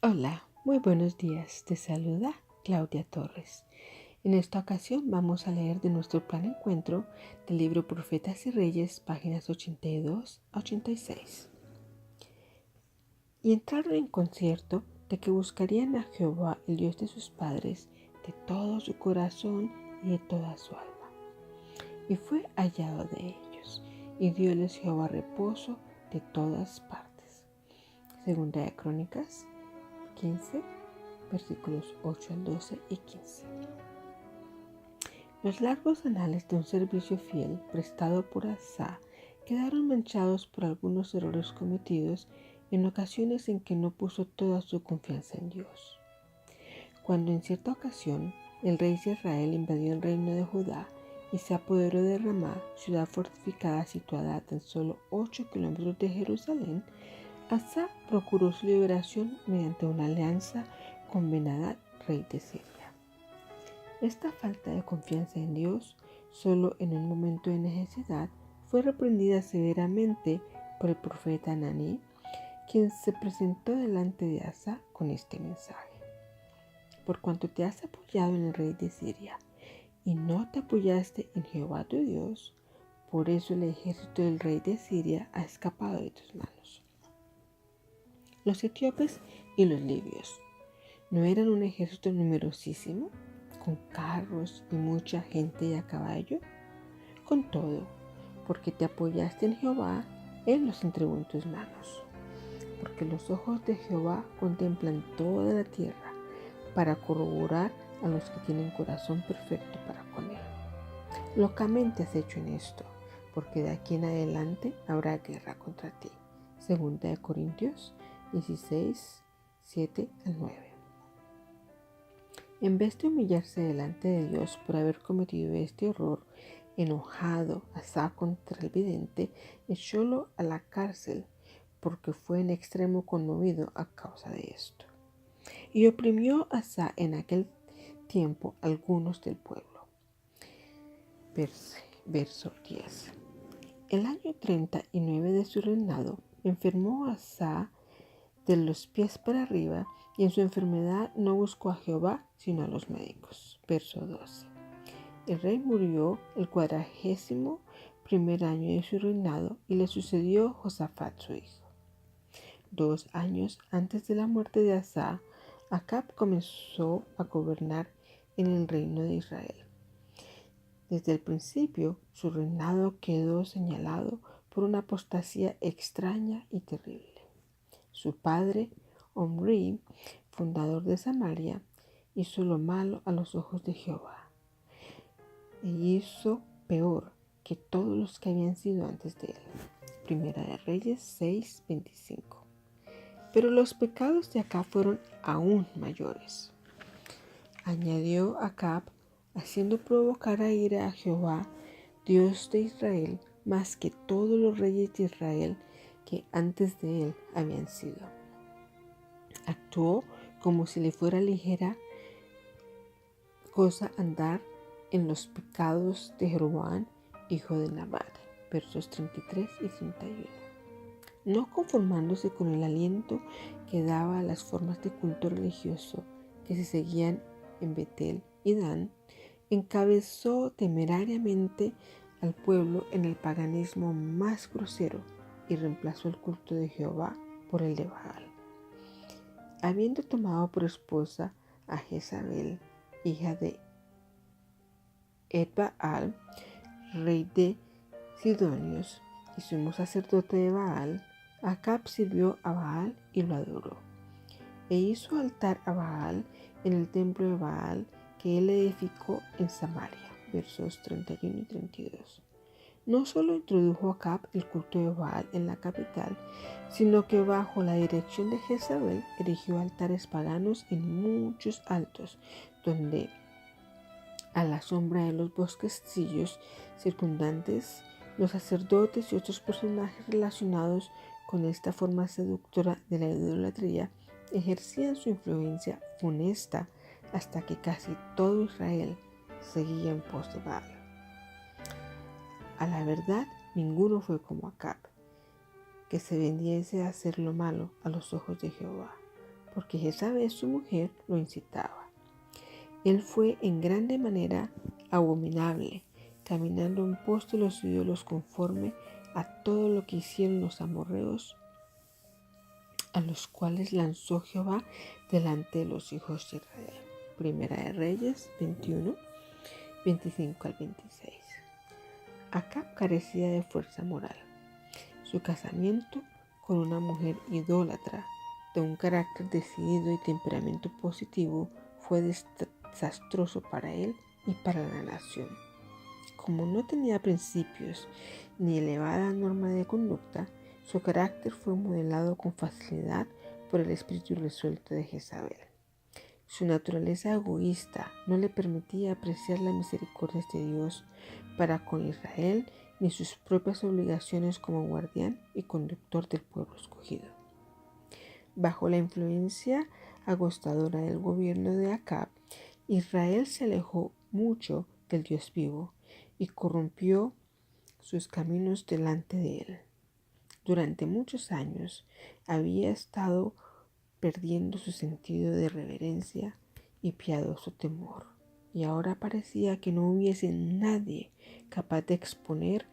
Hola, muy buenos días. Te saluda Claudia Torres. En esta ocasión vamos a leer de nuestro plan encuentro del libro Profetas y Reyes, páginas 82 a 86. Y entraron en concierto de que buscarían a Jehová, el Dios de sus padres, de todo su corazón y de toda su alma. Y fue hallado de ellos, y dióles Jehová reposo de todas partes. Segunda de Crónicas 15, versículos 8 al 12 y 15. Los largos anales de un servicio fiel prestado por Asa quedaron manchados por algunos errores cometidos en ocasiones en que no puso toda su confianza en Dios. Cuando en cierta ocasión el rey de Israel invadió el reino de Judá y se apoderó de Ramá, ciudad fortificada situada a tan solo 8 kilómetros de Jerusalén, Asa procuró su liberación mediante una alianza con Ben-Hadad, rey de Siria. Esta falta de confianza en Dios, solo en un momento de necesidad, fue reprendida severamente por el profeta Ananí, quien se presentó delante de Asa con este mensaje: por cuanto te has apoyado en el rey de Siria y no te apoyaste en Jehová tu Dios, por eso el ejército del rey de Siria ha escapado de tus manos. Los etíopes y los libios no eran un ejército numerosísimo, con carros y mucha gente a caballo. Con todo, porque te apoyaste en Jehová, Él los entregó en tus manos. Porque los ojos de Jehová contemplan toda la tierra para corroborar a los que tienen corazón perfecto para con Él. Locamente has hecho en esto, porque de aquí en adelante habrá guerra contra ti. Segunda de Corintios 16, 7 al 9. En vez de humillarse delante de Dios por haber cometido este horror, enojado, Asa contra el vidente, echólo a la cárcel porque fue en extremo conmovido a causa de esto. Y oprimió a Asa en aquel tiempo algunos del pueblo. Verso 10. El año 39 de su reinado enfermó Asa de los pies para arriba, y en su enfermedad no buscó a Jehová sino a los médicos. Verso 12. El rey murió el 41º año de su reinado, y le sucedió Josafat su hijo. 2 años antes de la muerte de Asa, Acab comenzó a gobernar en el reino de Israel. Desde el principio su reinado quedó señalado por una apostasía extraña y terrible. Su padre, Omri, fundador de Samaria, hizo lo malo a los ojos de Jehová, e hizo peor que todos los que habían sido antes de él. Primera de Reyes 6:25. Pero los pecados de Acab fueron aún mayores. Añadió Acab, haciendo provocar a ira a Jehová, Dios de Israel, más que todos los reyes de Israel que antes de él habían sido. Actuó como si le fuera ligera cosa andar en los pecados de Jeroboam, hijo de Nabat. Versos 33 y 31. No conformándose con el aliento que daba a las formas de culto religioso que se seguían en Betel y Dan, encabezó temerariamente al pueblo en el paganismo más grosero y reemplazó el culto de Jehová por el de Baal. Habiendo tomado por esposa a Jezabel, hija de Etbaal, rey de Sidonios y sumo sacerdote de Baal, Acab sirvió a Baal y lo adoró. E hizo altar a Baal en el templo de Baal que él edificó en Samaria. Versos 31 y 32. No solo introdujo Acab el culto de Baal en la capital, sino que bajo la dirección de Jezabel erigió altares paganos en muchos altos, donde a la sombra de los bosquecillos circundantes, los sacerdotes y otros personajes relacionados con esta forma seductora de la idolatría ejercían su influencia funesta hasta que casi todo Israel seguía en pos de Baal. A la verdad, ninguno fue como Acab, que se vendiese a hacer lo malo a los ojos de Jehová, porque Jezabel, su mujer, lo incitaba. Él fue en grande manera abominable, caminando en pos de los ídolos conforme a todo lo que hicieron los amorreos, a los cuales lanzó Jehová delante de los hijos de Israel. Primera de Reyes 21, 25 al 26. Acab carecía de fuerza moral. Su casamiento con una mujer idólatra de un carácter decidido y temperamento positivo fue desastroso para él y para la nación. Como no tenía principios ni elevada norma de conducta, su carácter fue modelado con facilidad por el espíritu resuelto de Jezabel. Su naturaleza egoísta no le permitía apreciar la misericordia de Dios para con Israel ni sus propias obligaciones como guardián y conductor del pueblo escogido. Bajo la influencia agostadora del gobierno de Acab, Israel se alejó mucho del Dios vivo y corrompió sus caminos delante de él. Durante muchos años había estado perdiendo su sentido de reverencia y piadoso temor, y ahora parecía que no hubiese nadie capaz de exponer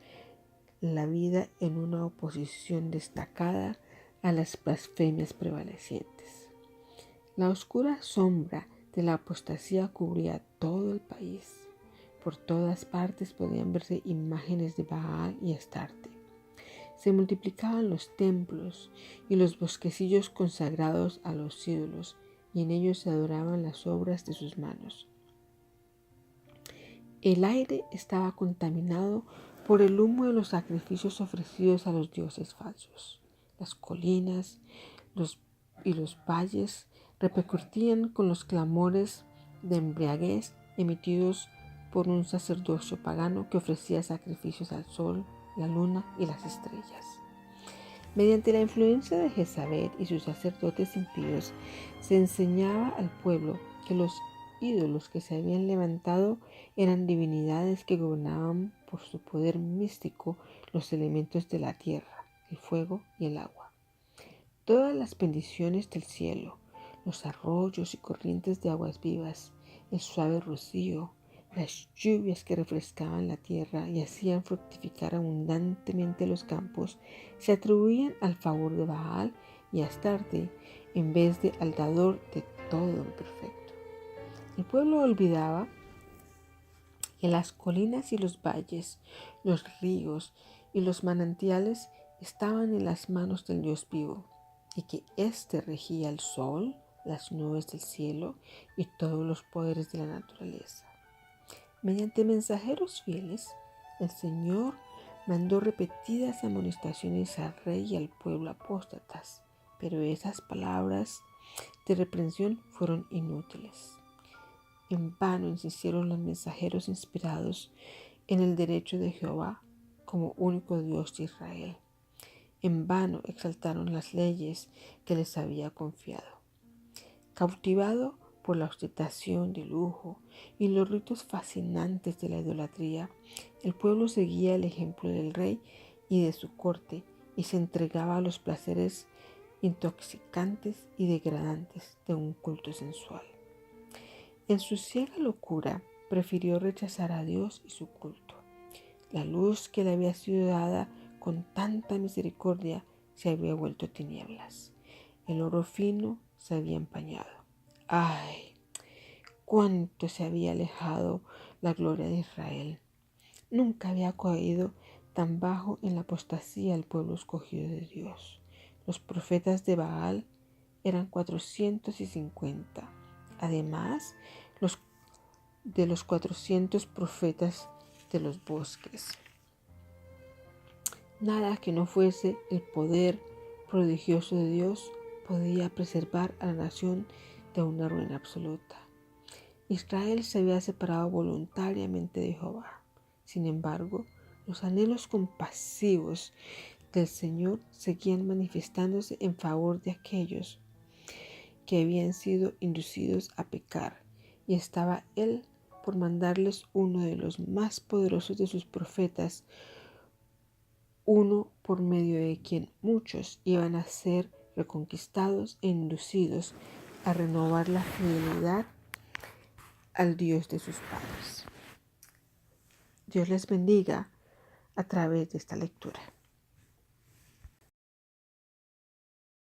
la vida en una oposición destacada a las blasfemias prevalecientes. La oscura sombra de la apostasía cubría todo el país. Por todas partes podían verse imágenes de Baal y Astarte. Se multiplicaban los templos y los bosquecillos consagrados a los ídolos, y en ellos se adoraban las obras de sus manos. El aire estaba contaminado por el humo de los sacrificios ofrecidos a los dioses falsos. Las colinas y los valles repercutían con los clamores de embriaguez emitidos por un sacerdocio pagano que ofrecía sacrificios al sol, la luna y las estrellas. Mediante la influencia de Jezabel y sus sacerdotes impíos, se enseñaba al pueblo que los ídolos que se habían levantado eran divinidades que gobernaban por su poder místico los elementos de la tierra, el fuego y el agua. Todas las bendiciones del cielo, los arroyos y corrientes de aguas vivas, el suave rocío, las lluvias que refrescaban la tierra y hacían fructificar abundantemente los campos, se atribuían al favor de Baal y Astarte en vez de al dador de todo lo perfecto. El pueblo olvidaba que las colinas y los valles, los ríos y los manantiales estaban en las manos del Dios vivo, y que éste regía el sol, las nubes del cielo y todos los poderes de la naturaleza. Mediante mensajeros fieles, el Señor mandó repetidas amonestaciones al rey y al pueblo apóstatas, pero esas palabras de reprensión fueron inútiles. En vano insistieron los mensajeros inspirados en el derecho de Jehová como único Dios de Israel. En vano exaltaron las leyes que les había confiado. Cautivado por la ostentación de lujo y los ritos fascinantes de la idolatría, el pueblo seguía el ejemplo del rey y de su corte y se entregaba a los placeres intoxicantes y degradantes de un culto sensual. En su ciega locura, prefirió rechazar a Dios y su culto. La luz que le había sido dada con tanta misericordia se había vuelto tinieblas. El oro fino se había empañado. ¡Ay! Cuánto se había alejado la gloria de Israel. Nunca había caído tan bajo en la apostasía el pueblo escogido de Dios. Los profetas de Baal eran 450. Además, de los 400 profetas de los bosques. Nada que no fuese el poder prodigioso de Dios podía preservar a la nación de una ruina absoluta. Israel se había separado voluntariamente de Jehová. Sin embargo, los anhelos compasivos del Señor seguían manifestándose en favor de aquellos que habían sido inducidos a pecar, y estaba Él por mandarles uno de los más poderosos de sus profetas, uno por medio de quien muchos iban a ser reconquistados e inducidos a renovar la fidelidad al Dios de sus padres. Dios les bendiga a través de esta lectura.